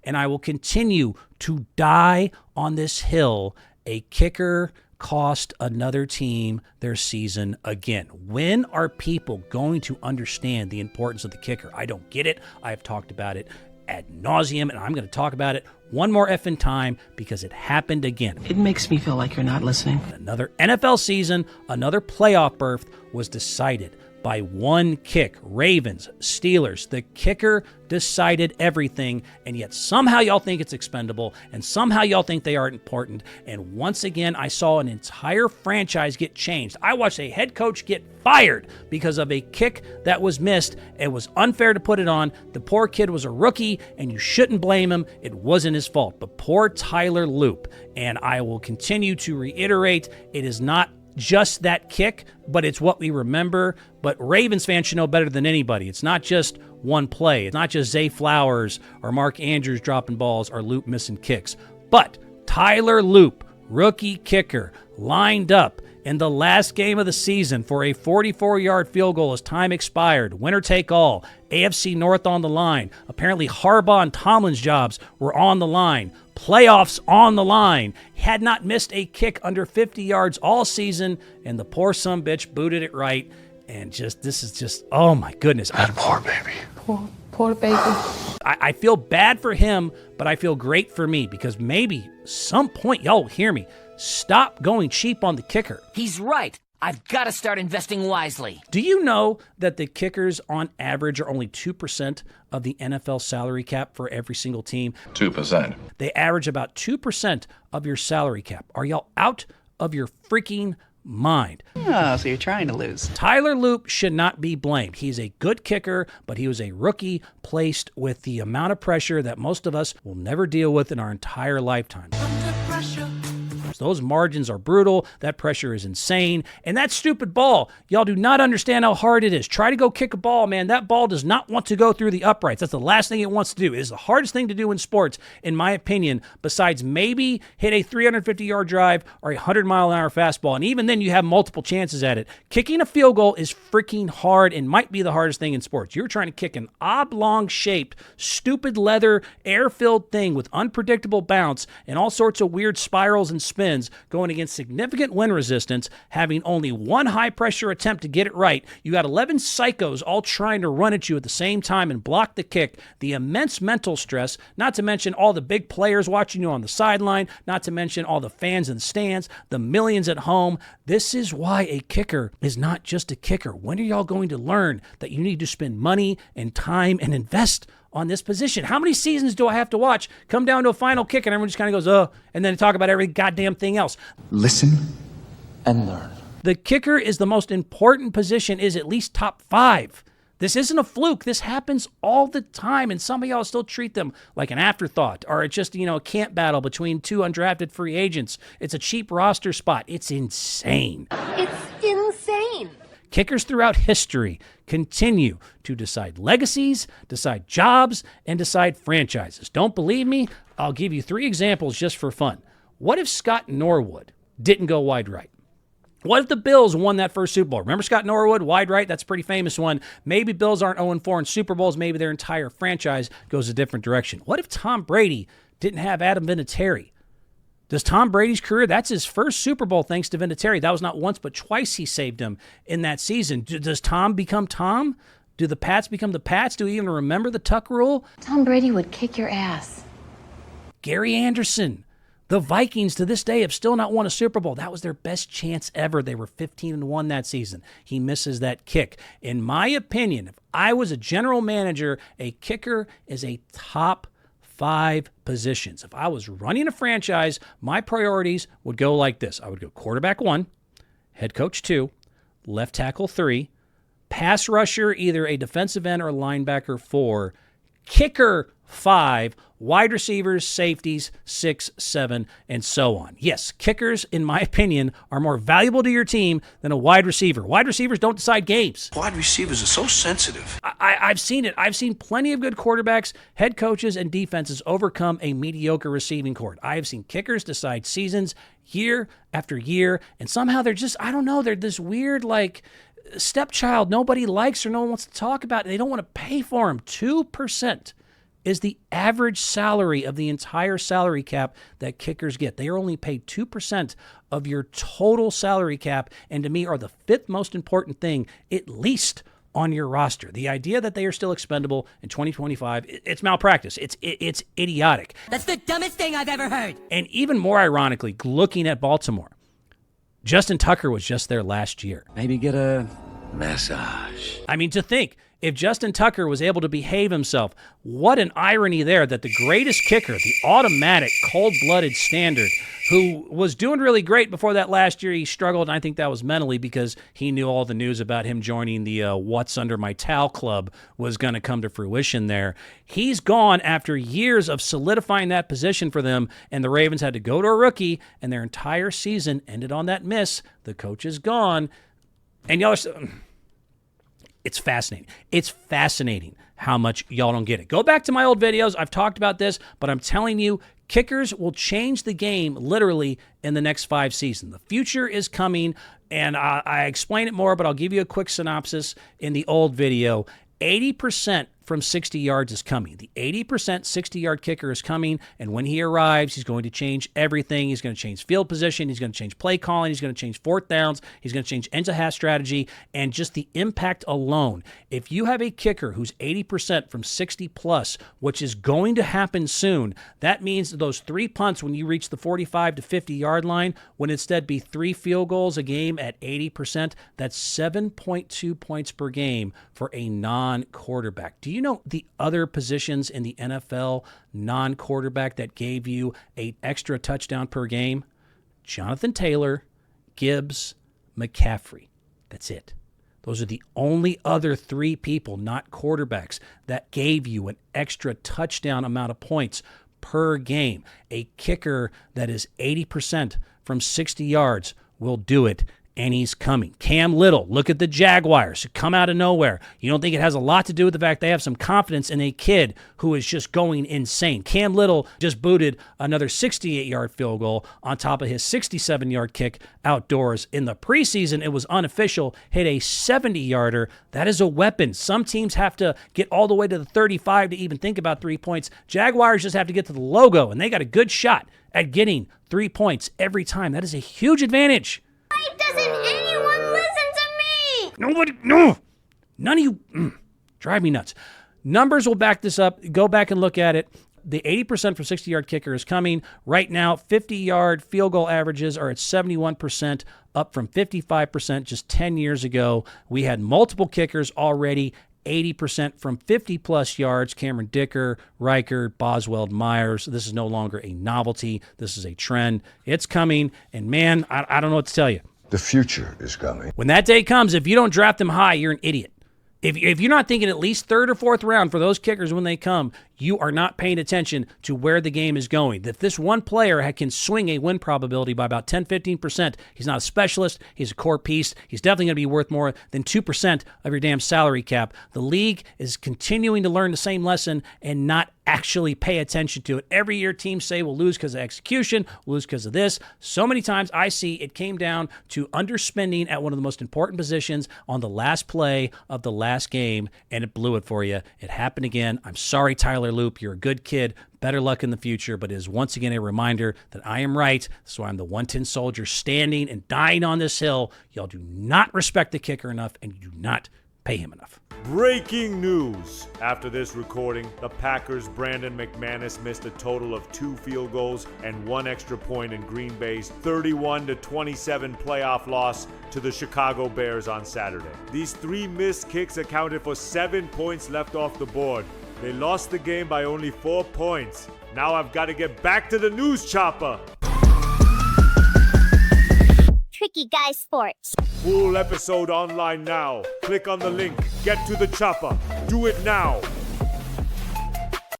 and I will continue to die on this hill. A kicker cost another team their season again. When are people going to understand the importance of the kicker? I don't get it. I have talked about it ad nauseum, and I'm going to talk about it one more effing time because it happened again. It makes me feel like you're not listening. Another NFL season, another playoff berth was decided by one kick. Ravens, Steelers, the kicker decided everything, and yet somehow y'all think it's expendable, and somehow y'all think they aren't important, and once again, I saw an entire franchise get changed. I watched a head coach get fired because of a kick that was missed. It was unfair to put it on. The poor kid was a rookie, and you shouldn't blame him. It wasn't his fault, but poor Tyler Loop, and I will continue to reiterate, it is not just that kick, but it's what we remember. But Ravens fans should know better than anybody. It's not just one play. It's not just Zay Flowers or Mark Andrews dropping balls or Loop missing kicks. But Tyler Loop, rookie kicker, lined up in the last game of the season for a 44-yard field goal as time expired. Winner take all. AFC North on the line. Apparently Harbaugh and Tomlin's jobs were on the line. Playoffs on the line. Had not missed a kick under 50 yards all season, and the poor sumbitch booted it right. And this is just, oh my goodness. That poor baby. Poor baby. I feel bad for him, but I feel great for me because maybe some point, y'all will hear me, stop going cheap on the kicker. He's right. I've got to start investing wisely. Do you know that the kickers on average are only 2% of the NFL salary cap for every single team? 2%. They average about 2% of your salary cap. Are y'all out of your freaking mind? Oh, so you're trying to lose. Tyler Loop should not be blamed. He's a good kicker, but he was a rookie placed with the amount of pressure that most of us will never deal with in our entire lifetime. Under pressure. Those margins are brutal. That pressure is insane. And that stupid ball, y'all do not understand how hard it is. Try to go kick a ball, man. That ball does not want to go through the uprights. That's the last thing it wants to do. It is the hardest thing to do in sports, in my opinion, besides maybe hit a 350-yard drive or a 100-mile-an-hour fastball. And even then, you have multiple chances at it. Kicking a field goal is freaking hard and might be the hardest thing in sports. You're trying to kick an oblong-shaped, stupid leather, air-filled thing with unpredictable bounce and all sorts of weird spirals and spins going against significant wind resistance, having only one high-pressure attempt to get it right. You got 11 psychos all trying to run at you at the same time and block the kick. The immense mental stress, not to mention all the big players watching you on the sideline, not to mention all the fans in the stands, the millions at home. This is why a kicker is not just a kicker. When are y'all going to learn that you need to spend money and time and invest on this position? How many seasons do I have to watch come down to a final kick and everyone just kind of goes, and then talk about every goddamn thing else? Listen and learn. The kicker is the most important position, is at least top 5. This isn't a fluke. This happens all the time, and some of y'all still treat them like an afterthought, or it's just, a camp battle between two undrafted free agents. It's a cheap roster spot. It's insane. It's insane. Kickers throughout history continue to decide legacies, decide jobs, and decide franchises. Don't believe me? I'll give you 3 examples just for fun. What if Scott Norwood didn't go wide right? What if the Bills won that first Super Bowl? Remember Scott Norwood, wide right? That's a pretty famous one. Maybe Bills aren't 0-4 in Super Bowls. Maybe their entire franchise goes a different direction. What if Tom Brady didn't have Adam Vinatieri? Does Tom Brady's career, that's his first Super Bowl thanks to Vinatieri. That was not once, but twice he saved him in that season. Does Tom become Tom? Do the Pats become the Pats? Do we even remember the Tuck rule? Tom Brady would kick your ass. Gary Anderson. The Vikings to this day have still not won a Super Bowl. That was their best chance ever. They were 15-1 that season. He misses that kick. In my opinion, if I was a general manager, a kicker is a top 5 positions. If I was running a franchise, my priorities would go like this. I would go quarterback 1, head coach 2, left tackle 3, pass rusher, either a defensive end or linebacker 4, kicker 5, wide receivers, safeties 6, 7, and so on. Yes, kickers, in my opinion, are more valuable to your team than a wide receiver. Wide receivers don't decide games. Wide receivers are so sensitive. I've seen it. I've seen plenty of good quarterbacks, head coaches, and defenses overcome a mediocre receiving corps. I have seen kickers decide seasons year after year, and somehow they're just, I don't know, they're this weird, stepchild nobody likes or no one wants to talk about. They don't want to pay for them. 2%. is the average salary of the entire salary cap that kickers get. They are only paid 2% of your total salary cap, and to me are the fifth most important thing, at least on your roster. The idea that they are still expendable in 2025, it's malpractice. It's idiotic. That's the dumbest thing I've ever heard. And even more ironically, looking at Baltimore, Justin Tucker was just there last year. Maybe get a massage. I mean, to think, if Justin Tucker was able to behave himself, what an irony there that the greatest kicker, the automatic, cold-blooded standard, who was doing really great before that last year, he struggled, and I think that was mentally because he knew all the news about him joining the What's Under My Towel Club was going to come to fruition there. He's gone after years of solidifying that position for them, and the Ravens had to go to a rookie, and their entire season ended on that miss. The coach is gone, and y'all are... It's fascinating. It's fascinating how much y'all don't get it. Go back to my old videos. I've talked about this, but I'm telling you, kickers will change the game literally in the next 5 seasons. The future is coming, and I explain it more, but I'll give you a quick synopsis in the old video. 80% from 60 yards is coming. The 80% 60-yard kicker is coming, and when he arrives, he's going to change everything. He's going to change field position. He's going to change play calling. He's going to change fourth downs. He's going to change end-to-half strategy, and just the impact alone. If you have a kicker who's 80% from 60-plus, which is going to happen soon, that means those 3 punts when you reach the 45 to 50-yard line, when instead be 3 field goals a game at 80%, that's 7.2 points per game for a non-quarterback. Do you know the other positions in the NFL non-quarterback that gave you an extra touchdown per game? Jonathan Taylor, Gibbs, McCaffrey. That's it. Those are the only other 3 people, not quarterbacks, that gave you an extra touchdown amount of points per game. A kicker that is 80% from 60 yards will do it. And he's coming. Cam Little, look at the Jaguars, come out of nowhere. You don't think it has a lot to do with the fact they have some confidence in a kid who is just going insane. Cam Little just booted another 68-yard field goal on top of his 67-yard kick outdoors. In the preseason, it was unofficial, hit a 70-yarder. That is a weapon. Some teams have to get all the way to the 35 to even think about 3 points. Jaguars just have to get to the logo, and they got a good shot at getting 3 points every time. That is a huge advantage. Why doesn't anyone listen to me? Nobody, no. None of you drive me nuts. Numbers will back this up. Go back and look at it. The 80% for 60-yard kicker is coming. Right now, 50-yard field goal averages are at 71%, up from 55% just 10 years ago. We had multiple kickers already. 80% from 50-plus yards. Cameron Dicker, Reichard, Boswell, Myers. This is no longer a novelty. This is a trend. It's coming, and man, I don't know what to tell you. The future is coming. When that day comes, if you don't draft them high, you're an idiot. If you're not thinking at least 3rd or 4th round for those kickers when they come, you are not paying attention to where the game is going. If this one player can swing a win probability by about 10, 15%, he's not a specialist, he's a core piece, he's definitely going to be worth more than 2% of your damn salary cap. The league is continuing to learn the same lesson and not actually pay attention to it. Every year teams say we'll lose because of execution, we'll lose because of this. So many times I see it came down to underspending at one of the most important positions on the last play of the last game, and it blew it for you. It happened again. I'm sorry, Tyler Loop. You're a good kid. Better luck in the future, but it is once again a reminder that I am right. So I'm the 110 soldier standing and dying on this hill. Y'all do not respect the kicker enough, and you do not pay him enough. Breaking news. After this recording, the Packers' Brandon McManus missed a total of 2 field goals and 1 extra point in Green Bay's 31-27 playoff loss to the Chicago Bears on Saturday. These 3 missed kicks accounted for 7 points left off the board. They lost the game by only 4 points. Now I've got to get back to the news chopper. Tricky Guy Sports. Full episode online now. Click on the link. Get to the chopper. Do it now.